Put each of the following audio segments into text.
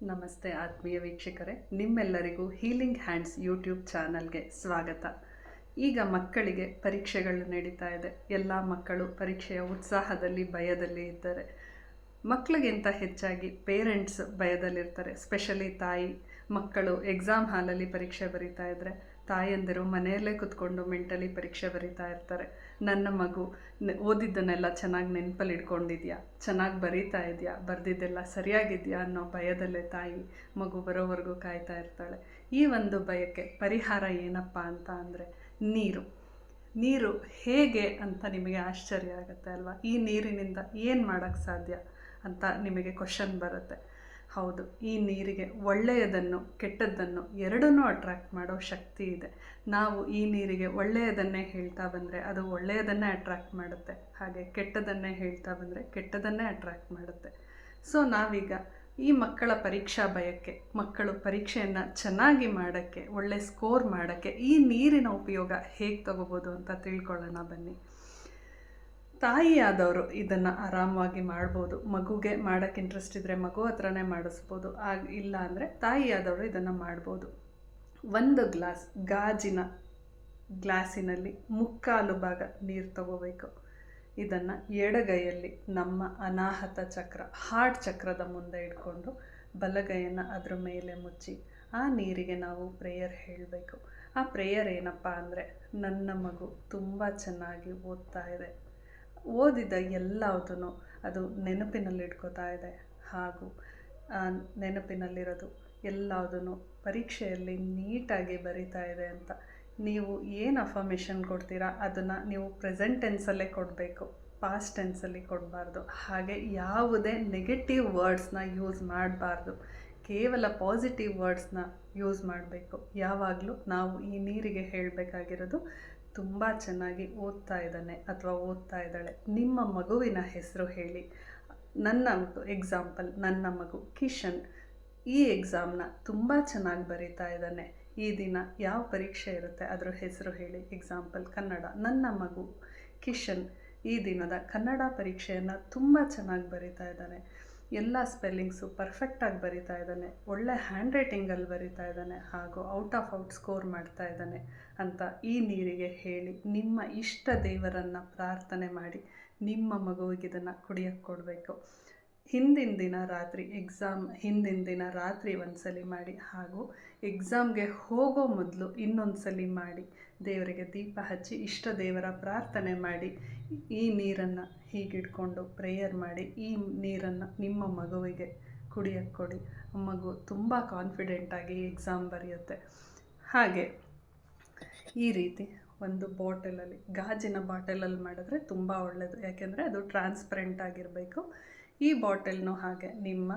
ನಮಸ್ತೆ ಆತ್ಮೀಯ ವೀಕ್ಷಕರೇ, ನಿಮ್ಮೆಲ್ಲರಿಗೂ ಹೀಲಿಂಗ್ ಹ್ಯಾಂಡ್ಸ್ ಯೂಟ್ಯೂಬ್ ಚಾನಲ್ಗೆ ಸ್ವಾಗತ. ಈಗ ಮಕ್ಕಳಿಗೆ ಪರೀಕ್ಷೆಗಳು ನಡೀತಾ ಇದೆ. ಎಲ್ಲ ಮಕ್ಕಳು ಪರೀಕ್ಷೆಯ ಉತ್ಸಾಹದಲ್ಲಿ ಭಯದಲ್ಲಿ ಇದ್ದಾರೆ. ಮಕ್ಕಳಿಗಿಂತ ಹೆಚ್ಚಾಗಿ ಪೇರೆಂಟ್ಸ್ ಭಯದಲ್ಲಿರ್ತಾರೆ. ಸ್ಪೆಷಲಿ ತಾಯಿ. ಮಕ್ಕಳು ಎಕ್ಸಾಮ್ ಹಾಲಲ್ಲಿ ಪರೀಕ್ಷೆ ಬರೀತಾ ಇದ್ದರೆ ತಾಯಂದಿರು ಮನೆಯಲ್ಲೇ ಕೂತ್ಕೊಂಡು ಮೆಂಟಲಿ ಪರೀಕ್ಷೆ ಬರೀತಾ ಇರ್ತಾರೆ. ನನ್ನ ಮಗು ಓದಿದ್ದನ್ನೆಲ್ಲ ಚೆನ್ನಾಗಿ ನೆನಪಲ್ಲಿ ಇಟ್ಕೊಂಡಿದ್ಯಾ, ಚೆನ್ನಾಗಿ ಬರೀತಾ ಇದೆಯಾ, ಬರೆದಿದ್ದೆಲ್ಲ ಸರಿಯಾಗಿದೆಯಾ ಅನ್ನೋ ಭಯದಲ್ಲೇ ತಾಯಿ ಮಗು ಬರೋವರೆಗೂ ಕಾಯ್ತಾ ಇರ್ತಾಳೆ. ಈ ಒಂದು ಭಯಕ್ಕೆ ಪರಿಹಾರ ಏನಪ್ಪ ಅಂತ ಅಂದರೆ ನೀರು ಹೇಗೆ ಅಂತ ನಿಮಗೆ ಆಶ್ಚರ್ಯ ಆಗುತ್ತೆ ಅಲ್ವಾ? ಈ ನೀರಿನಿಂದ ಏನು ಮಾಡೋಕ್ಕೆ ಸಾಧ್ಯ ಅಂತ ನಿಮಗೆ ಕ್ವಶನ್ ಬರುತ್ತೆ. ಹೌದು, ಈ ನೀರಿಗೆ ಒಳ್ಳೆಯದನ್ನು ಕೆಟ್ಟದ್ದನ್ನು ಎರಡನ್ನೂ ಅಟ್ರ್ಯಾಕ್ಟ್ ಮಾಡೋ ಶಕ್ತಿ ಇದೆ. ನಾವು ಈ ನೀರಿಗೆ ಒಳ್ಳೆಯದನ್ನೇ ಹೇಳ್ತಾ ಬಂದರೆ ಅದು ಒಳ್ಳೆಯದನ್ನೇ ಅಟ್ರ್ಯಾಕ್ಟ್ ಮಾಡುತ್ತೆ, ಹಾಗೆ ಕೆಟ್ಟದನ್ನೇ ಹೇಳ್ತಾ ಬಂದರೆ ಕೆಟ್ಟದನ್ನೇ ಅಟ್ರ್ಯಾಕ್ಟ್ ಮಾಡುತ್ತೆ. ಸೊ ನಾವೀಗ ಈ ಮಕ್ಕಳ ಪರೀಕ್ಷಾ ಭಯಕ್ಕೆ, ಮಕ್ಕಳು ಪರೀಕ್ಷೆಯನ್ನು ಚೆನ್ನಾಗಿ ಮಾಡೋಕ್ಕೆ, ಒಳ್ಳೆ ಸ್ಕೋರ್ ಮಾಡೋಕ್ಕೆ ಈ ನೀರಿನ ಉಪಯೋಗ ಹೇಗೆ ತಗೋಬೋದು ಅಂತ ತಿಳ್ಕೊಳ್ಳೋಣ ಬನ್ನಿ. ತಾಯಿಯಾದವರು ಇದನ್ನು ಆರಾಮವಾಗಿ ಮಾಡ್ಬೋದು. ಮಗುಗೆ ಮಾಡೋಕ್ಕೆ ಇಂಟ್ರೆಸ್ಟ್ ಇದ್ದರೆ ಮಗು ಹತ್ರನೇ ಮಾಡಿಸ್ಬೋದು. ಇಲ್ಲ ಅಂದರೆ ತಾಯಿಯಾದವರು ಇದನ್ನು ಮಾಡ್ಬೋದು. 1 ಗ್ಲಾಸ್ ಗಾಜಿನ ಗ್ಲಾಸಿನಲ್ಲಿ 3/4 ಭಾಗ ನೀರು ತಗೋಬೇಕು. ಇದನ್ನು ಎಡಗೈಯಲ್ಲಿ ನಮ್ಮ ಅನಾಹತ ಚಕ್ರ, ಹಾರ್ಟ್ ಚಕ್ರದ ಮುಂದೆ ಇಟ್ಕೊಂಡು ಬಲಗೈಯನ್ನು ಅದರ ಮೇಲೆ ಮುಚ್ಚಿ ಆ ನೀರಿಗೆ ನಾವು ಪ್ರೇಯರ್ ಹೇಳಬೇಕು. ಆ ಪ್ರೇಯರ್ ಏನಪ್ಪ ಅಂದರೆ, ನನ್ನ ಮಗು ತುಂಬ ಚೆನ್ನಾಗಿ ಓದ್ತಾ ಇದೆ, ಓದಿದ ಎಲ್ಲದೂ ಅದು ನೆನಪಿನಲ್ಲಿ ಇಟ್ಕೋತಾ ಇದೆ, ಹಾಗೂ ನೆನಪಿನಲ್ಲಿರೋದು ಎಲ್ಲದೂ ಪರೀಕ್ಷೆಯಲ್ಲಿ ನೀಟಾಗಿ ಬರಿತಾ ಇದೆ ಅಂತ ನೀವು ಏನು ಅಫರ್ಮೇಷನ್ ಕೊಡ್ತೀರಾ ಅದನ್ನು ನೀವು ಪ್ರೆಸೆಂಟ್ ಟೆನ್ಸಲ್ಲೇ ಕೊಡಬೇಕು, ಪಾಸ್ಟ್ ಟೆನ್ಸಲ್ಲಿ ಕೊಡಬಾರ್ದು. ಹಾಗೆ ಯಾವುದೇ ನೆಗೆಟಿವ್ ವರ್ಡ್ಸ್ನ ಯೂಸ್ ಮಾಡಬಾರ್ದು, ಕೇವಲ ಪಾಸಿಟಿವ್ ವರ್ಡ್ಸ್ನ ಯೂಸ್ ಮಾಡಬೇಕು. ಯಾವಾಗಲೂ ನಾವು ಈ ನೀರಿಗೆ ಹೇಳಬೇಕಾಗಿರೋದು, ತುಂಬ ಚೆನ್ನಾಗಿ ಓದ್ತಾ ಇದ್ದಾನೆ ಅಥವಾ ಓದ್ತಾ ಇದ್ದಾಳೆ. ನಿಮ್ಮ ಮಗುವಿನ ಹೆಸರು ಹೇಳಿ. ನನ್ನ ಮಗು ಕಿಶನ್ ಈ ಎಕ್ಸಾಮ್ನ ತುಂಬ ಚೆನ್ನಾಗಿ ಬರೀತಾ ಇದ್ದಾನೆ. ಈ ದಿನ ಯಾವ ಪರೀಕ್ಷೆ ಇರುತ್ತೆ ಅದರ ಹೆಸರು ಹೇಳಿ. ಎಕ್ಸಾಂಪಲ್ ಕನ್ನಡ. ನನ್ನ ಮಗು ಕಿಶನ್ ಈ ದಿನದ ಕನ್ನಡ ಪರೀಕ್ಷೆಯನ್ನು ತುಂಬ ಚೆನ್ನಾಗಿ ಬರೀತಾ ಇದ್ದಾನೆ, ಎಲ್ಲ ಸ್ಪೆಲ್ಲಿಂಗ್ಸು ಪರ್ಫೆಕ್ಟಾಗಿ ಬರಿತಾ ಇದ್ದಾನೆ, ಒಳ್ಳೆ ಹ್ಯಾಂಡ್ ರೈಟಿಂಗಲ್ಲಿ ಬರಿತಾ ಇದ್ದಾನೆ, ಹಾಗೂ ಔಟ್ ಸ್ಕೋರ್ ಮಾಡ್ತಾ ಇದ್ದಾನೆ ಅಂತ ಈ ನೀರಿಗೆ ಹೇಳಿ ನಿಮ್ಮ ಇಷ್ಟ ದೇವರನ್ನು ಪ್ರಾರ್ಥನೆ ಮಾಡಿ ನಿಮ್ಮ ಮಗುವಿಗೆ ಇದನ್ನು ಕುಡಿಯೋಕ್ಕೆ ಕೊಡಬೇಕು. ಎಕ್ಸಾಮ್ ಹಿಂದಿನ ದಿನ ರಾತ್ರಿ ಒಂದ್ಸಲಿ ಮಾಡಿ, ಹಾಗೂ ಎಕ್ಸಾಮ್ಗೆ ಹೋಗೋ ಮೊದಲು ಇನ್ನೊಂದು ಸಲ ಮಾಡಿ ದೇವರಿಗೆ ದೀಪ ಹಚ್ಚಿ ಇಷ್ಟ ದೇವರ ಪ್ರಾರ್ಥನೆ ಮಾಡಿ ಈ ನೀರನ್ನು ಹೀಗಿಟ್ಕೊಂಡು ಪ್ರೇಯರ್ ಮಾಡಿ ಈ ನೀರನ್ನು ನಿಮ್ಮ ಮಗುವಿಗೆ ಕುಡಿಯೋಕ್ಕೆ ಕೊಡಿ. ಮಗು ತುಂಬ ಕಾನ್ಫಿಡೆಂಟಾಗಿ ಎಕ್ಸಾಮ್ ಬರೆಯುತ್ತೆ. ಹಾಗೆ ಈ ರೀತಿ ಒಂದು ಬಾಟಲಲ್ಲಿ, ಗಾಜಿನ ಬಾಟಲಲ್ಲಿ ಮಾಡಿದ್ರೆ ತುಂಬ ಒಳ್ಳೆಯದು, ಯಾಕೆಂದರೆ ಅದು ಟ್ರಾನ್ಸ್ಪರೆಂಟ್ ಆಗಿರಬೇಕು. ಈ ಬಾಟಲ್ನೂ ಹಾಗೆ ನಿಮ್ಮ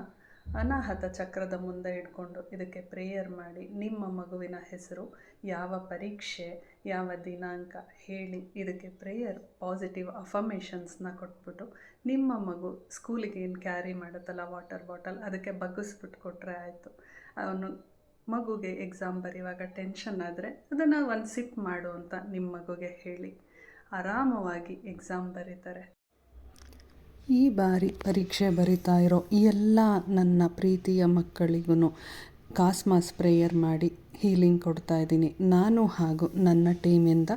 ಅನಾಹತ ಚಕ್ರದ ಮುಂದೆ ಇಟ್ಕೊಂಡು ಇದಕ್ಕೆ ಪ್ರೇಯರ್ ಮಾಡಿ ನಿಮ್ಮ ಮಗುವಿನ ಹೆಸರು, ಯಾವ ಪರೀಕ್ಷೆ, ಯಾವ ದಿನಾಂಕ ಹೇಳಿ ಇದಕ್ಕೆ ಪ್ರೇಯರ್, ಪಾಸಿಟಿವ್ ಅಫರ್ಮೇಷನ್ಸ್ನ ಕೊಟ್ಬಿಟ್ಟು ನಿಮ್ಮ ಮಗು ಸ್ಕೂಲಿಗೆ ಏನು ಕ್ಯಾರಿ ಮಾಡುತ್ತಲ್ಲ ವಾಟರ್ ಬಾಟಲ್, ಅದಕ್ಕೆ ಬಗ್ಗಿಸ್ಬಿಟ್ಟು ಕೊಟ್ಟರೆ ಆಯಿತು. ಅವನು ಮಗುಗೆ ಎಕ್ಸಾಮ್ ಬರೆಯುವಾಗ ಟೆನ್ಷನ್ ಆದರೆ ಅದನ್ನು ಒಂದು ಸಿಪ್ ಮಾಡು ಅಂತ ನಿಮ್ಮ ಮಗುಗೆ ಹೇಳಿ, ಆರಾಮವಾಗಿ ಎಕ್ಸಾಮ್ ಬರೀತಾರೆ. ಈ ಬಾರಿ ಪರೀಕ್ಷೆ ಬರಿತಾ ಇರೋ ಎಲ್ಲ ನನ್ನ ಪ್ರೀತಿಯ ಮಕ್ಕಳಿಗೂ ಕಾಸ್ಮಾಸ್ ಪ್ರೇಯರ್ ಮಾಡಿ ಹೀಲಿಂಗ್ ಕೊಡ್ತಾ ಇದ್ದೀನಿ. ನಾನು ಹಾಗೂ ನನ್ನ ಟೀಮಿಂದ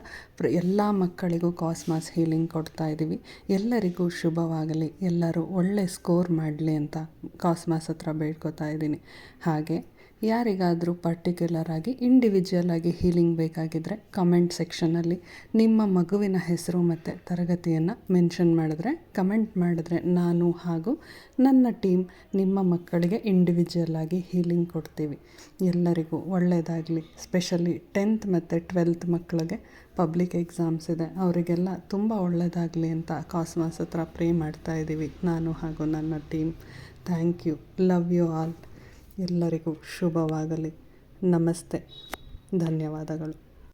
ಎಲ್ಲ ಮಕ್ಕಳಿಗೂ ಕಾಸ್ಮಾಸ್ ಹೀಲಿಂಗ್ ಕೊಡ್ತಾ ಇದ್ದೀವಿ. ಎಲ್ಲರಿಗೂ ಶುಭವಾಗಲಿ, ಎಲ್ಲರೂ ಒಳ್ಳೆ ಸ್ಕೋರ್ ಮಾಡಲಿ ಅಂತ ಕಾಸ್ಮಾಸ್ ಹತ್ರ ಬೇಡ್ಕೋತಾ ಇದ್ದೀನಿ. ಹಾಗೆ ಯಾರಿಗಾದರೂ ಪರ್ಟಿಕ್ಯುಲರ್ ಆಗಿ ಇಂಡಿವಿಜುವಲ್ ಆಗಿ ಹೀಲಿಂಗ್ ಬೇಕಾಗಿದ್ದರೆ ಕಮೆಂಟ್ ಸೆಕ್ಷನಲ್ಲಿ ನಿಮ್ಮ ಮಗುವಿನ ಹೆಸರು ಮತ್ತು ತರಗತಿಯನ್ನು ಮೆನ್ಷನ್ ಕಮೆಂಟ್ ಮಾಡಿದ್ರೆ ನಾನು ಹಾಗೂ ನನ್ನ ಟೀಮ್ ನಿಮ್ಮ ಮಕ್ಕಳಿಗೆ ಇಂಡಿವಿಜುವಲ್ ಆಗಿ ಹೀಲಿಂಗ್ ಕೊಡ್ತೀವಿ. ಎಲ್ಲರಿಗೂ ಒಳ್ಳೆಯದಾಗಲಿ. ಸ್ಪೆಷಲಿ 10th ಮತ್ತು 12th ಮಕ್ಕಳಿಗೆ ಪಬ್ಲಿಕ್ ಎಕ್ಸಾಮ್ಸ್ ಇದೆ, ಅವರಿಗೆಲ್ಲ ತುಂಬ ಒಳ್ಳೆಯದಾಗಲಿ ಅಂತ ಕಾಸ್ಮಾಸ್ ಹತ್ರ ಪ್ರೇ ಮಾಡ್ತಾ ಇದ್ದೀವಿ, ನಾನು ಹಾಗೂ ನನ್ನ team. Thank you. Love you all. ಎಲ್ಲರಿಗೂ ಶುಭವಾಗಲಿ. ನಮಸ್ತೆ. ಧನ್ಯವಾದಗಳು.